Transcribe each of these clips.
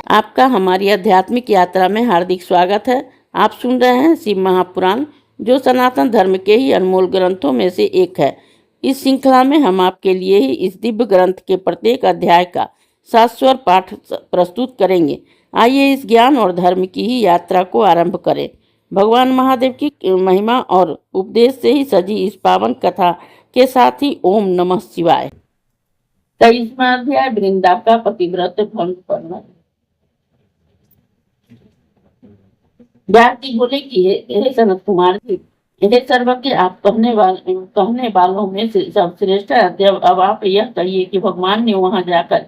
आपका हमारी आध्यात्मिक यात्रा में हार्दिक स्वागत है। आप सुन रहे हैं शिव महापुराण, जो सनातन धर्म के ही अनमोल ग्रंथों में से एक है। इस श्रृंखला में हम आपके लिए ही इस दिव्य ग्रंथ के प्रत्येक अध्याय का शाश्वत पाठ प्रस्तुत करेंगे। आइए इस ज्ञान और धर्म की ही यात्रा को आरंभ करें। भगवान महादेव की महिमा और उपदेश से ही सजी इस पावन कथा के साथ ही ओम नमः शिवाय। 23वां अध्याय, वृंदा का पतिव्रत भंग करना। व्यास जी बोले कि हे सनत कुमार जी, हे सर्वज्ञ, आप कहने वालों में से सब श्रेष्ठ है। अब आप यह कहिए कि भगवान ने वहां जाकर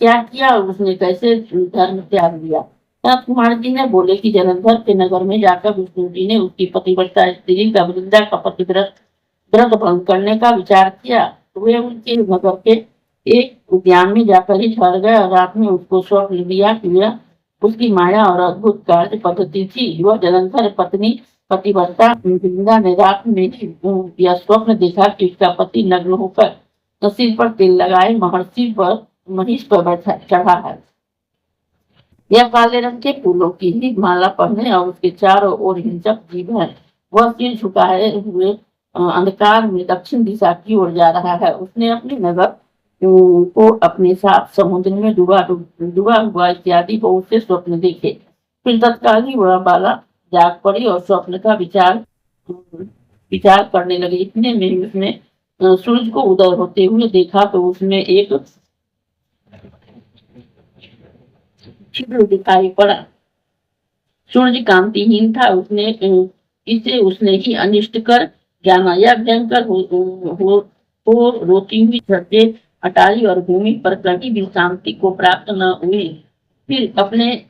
क्या किया और उसने कैसे धर्म त्याग दिया। सनत कुमार जी ने बोले कि जलंधर के नगर में जाकर विष्णु जी ने उसकी पतिव्रता स्त्री का वृंदा का व्रत भंग करने का विचार किया। वे उनके नगर के एक उद्यान में जाकर ही ठहर गए और रात में उसको स्वप्न दिया कि यह उसकी माया और अद्भुत कार्य पद्धति थी। वह जलंधर पत्नी पतिव्रता वृंदा ने रात में यह स्वप्न देखा कि उसका पति नग्न होकर सिर पर तेल लगाए महर्षि पर महिष पर बैठा चढ़ा है। यह काले रंग के फूलों की ही माला पहने और उसके चारों ओर हिंसक जीव है। वह सिर झुकाए हुए अंधकार में दक्षिण दिशा की ओर जा रहा है। उसने अपने नगर को अपने साथ समुद्र में डूबा हुआ इत्यादि बहुत से स्वप्न देखे। फिर तत्काल ही वह बाला जाग पड़ी और स्वप्न का विचार करने लगे। इतने में उसने सूरज को उदय होते हुए देखा तो उसमें एक छिद्र दिखाई पड़ा। सूरज कांतिहीन था। उसने ही अनिष्ट कर जाना। यह भयंकर हो रोती हुई छतें हटाई और भूमि पर कहीं भी शांति को प्राप्त न हुई। फिर अपने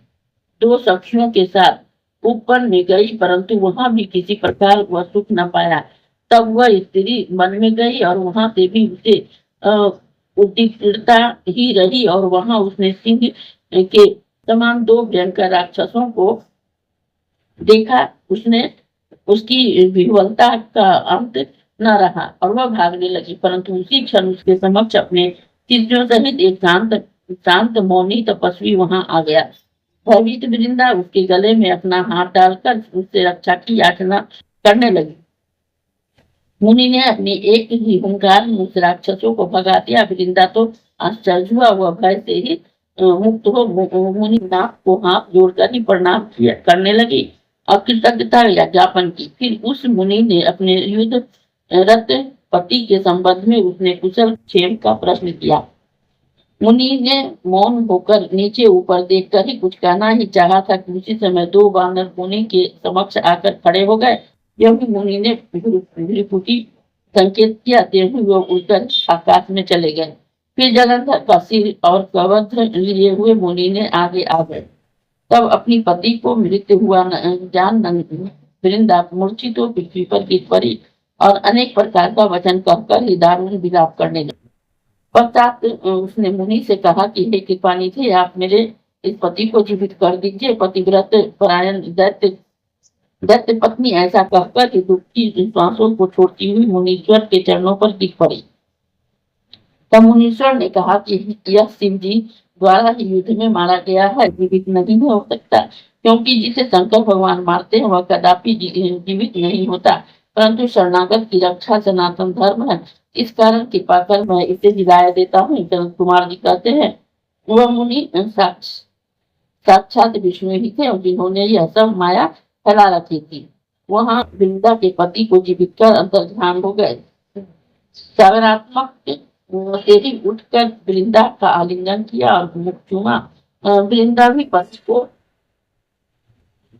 दो सखियों के साथ ऊपर में गई, परंतु वहां भी किसी प्रकार वह सुख न पाया। तब वह स्त्री वन में गई और वहां से भी उसे उद्विग्नता ही रही और वहां उसने सिंह के समान दो भयंकर राक्षसों को देखा। उसकी विह्वलता का अंत न रहा और वह भागने लगी, परंतु उसी क्षण उसके समक्ष अपने शिष्यों सहित एक शांत मौनी तपस्वी वहां आ गया। भयभीत वृंदा उसके गले में अपना हाथ डालकर उससे रक्षा की याचना करने लगी। मुनि ने अपनी एक ही हुंकार में उस राक्षसों को भगा दिया। वृंदा तो आश्चर्य हुआ। वह भय से ही मुक्त हो मुनि नाथ को हाथ जोड़कर ही प्रणाम करने लगी और कृतज्ञता ज्ञापन की। फिर उस मुनि ने अपने युद्ध रत पति के संबंध में उसने कुशल क्षेम का प्रश्न किया। मुनि ने मौन होकर नीचे ऊपर देखकर ही कुछ कहना ही चाहा था कि उसी समय दो बानर मुनि के समक्ष आकर खड़े हो गए। यह भी मुनि ने भ्रुकुटी संकेत किया, तेणु वो उड़कर आकाश में चले गए। फिर जलंधर का सिर और कवच लिए हुए मुनि ने आगे आ गए। तब अपनी पति को मृत हुआ जान वृंदा मूर्छित तो पृथ्वी पर गिर पड़ी और अनेक प्रकार का वचन कहकर ही दारुण विलाप करने लगी। पश्चात उसने मुनि से कहा कि हे कृपानिधि, आप मेरे इस पति को जीवित कर दीजिए। पतिव्रत परायण दैत्य पत्नी ऐसा कहकर ही दुखी श्वासों को छोड़ती हुई मुनीश्वर के चरणों पर गिर पड़ी। तब मुनीश्वर ने कहा कि यह शिव जी द्वारा ही युद्ध में मारा गया है, जीवित नहीं हो सकता, क्योंकि जिसे शंकर भगवान मारते हैं वह कदापि जीवित नहीं होता, परंतु शरणागत की रक्षा सनातन धर्म है। इस कारण कृपा कर मैं इसे जिलाया देता हूँ। जनक कुमार जी कहते हैं, वह मुनि साक्षात विष्णु ही थे और जिन्होंने यह सब माया फैला रखी थी। वहां वृंदा के पति को जीवित कर अंतर्ध्यान हो गए। सकारात्मक से ही उठकर वृंदा का आलिंगन किया और मुख चूमा। वृंदा भी पति को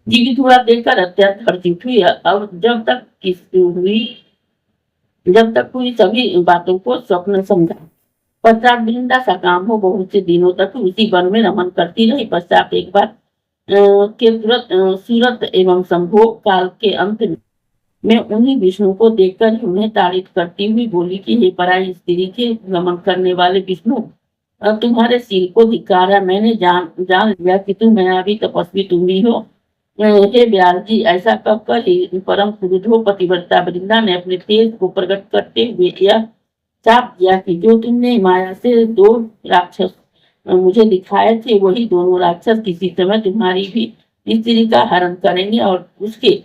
जीवित हुआ देखकर अत्यंत हर्षित हुई और जब तक हुई सभी बातों को स्वप्न समझा। पश्चात वृंदा सा काम हो बहुत से दिनों तक उसी वन में रमन करती रही। पश्चात एक बार के सूरत एवं संभोग काल के अंत में उन्हीं विष्णु को देखकर ही उन्हें ताड़ित करती हुई बोली कि हे पराई स्त्री के गमन करने वाले विष्णु, तुम्हारे सिर को धिक्कार है। मैंने जान लिया कि तुम मायावी तपस्वी तुम ही हो। हे व्यास जी, ऐसा कहकर ही परम क्रुद्ध हो पतिव्रता वृंदा ने अपने तेज को प्रकट करते हुए यह चाप दिया कि जो तुमने माया से दो राक्षस मुझे दिखाए थे, वही दोनों राक्षस किसी समय तुम्हारी भी स्त्री का हरण करेंगे और उसके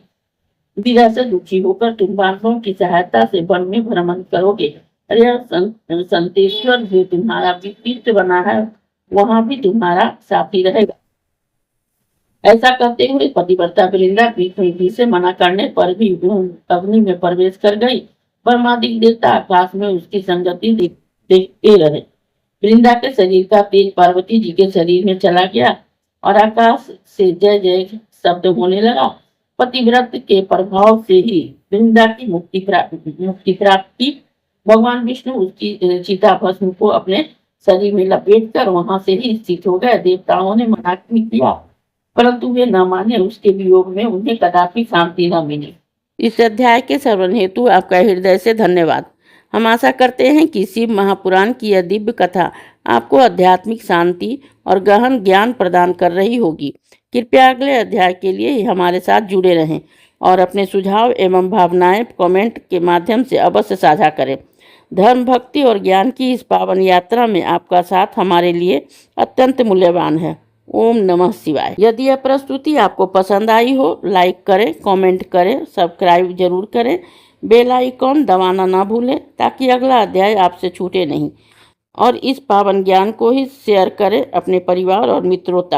विरह से दुखी होकर तुम बांधवों की सहायता से वन में भ्रमण करोगे। यह संतेश्वर जो तुम्हारा विपरीत बना है, वहां भी तुम्हारा साथी रहेगा। ऐसा करते हुए पतिव्रता वृंदा विधि से मना करने पर भी अग्नि में प्रवेश कर गई। परमादिक देवता आकाश में उसकी संगति देखते रहे। वृंदा के शरीर का तेज पार्वती जी के शरीर में चला गया और आकाश से जय जय शब्द होने लगा। पतिव्रत के प्रभाव से ही वृंदा की मुक्ति प्राप्ति। भगवान विष्णु उसकी चिता भस्म को अपने शरीर में लपेटकर वहां से ही स्थित हो गए। देवताओं ने मना किया, परंतु वे न माने। उसके वियोग में उन्हें कदापि शांति न मिली। इस अध्याय के श्रवण हेतु आपका हृदय से धन्यवाद। हम आशा करते हैं कि शिव महापुराण की यह दिव्य कथा आपको आध्यात्मिक शांति और गहन ज्ञान प्रदान कर रही होगी। कृपया अगले अध्याय के लिए हमारे साथ जुड़े रहें और अपने सुझाव एवं भावनाएं कमेंट के माध्यम से अवश्य साझा करें। धर्म, भक्ति और ज्ञान की इस पावन यात्रा में आपका साथ हमारे लिए अत्यंत मूल्यवान है। ओम नमः शिवाय। यदि यह प्रस्तुति आपको पसंद आई हो, लाइक करें, कमेंट करें, सब्सक्राइब जरूर करें, बेल आइकॉन दबाना ना भूलें ताकि अगला अध्याय आपसे छूटे नहीं। और इस पावन ज्ञान को ही शेयर करें अपने परिवार और मित्रों तक।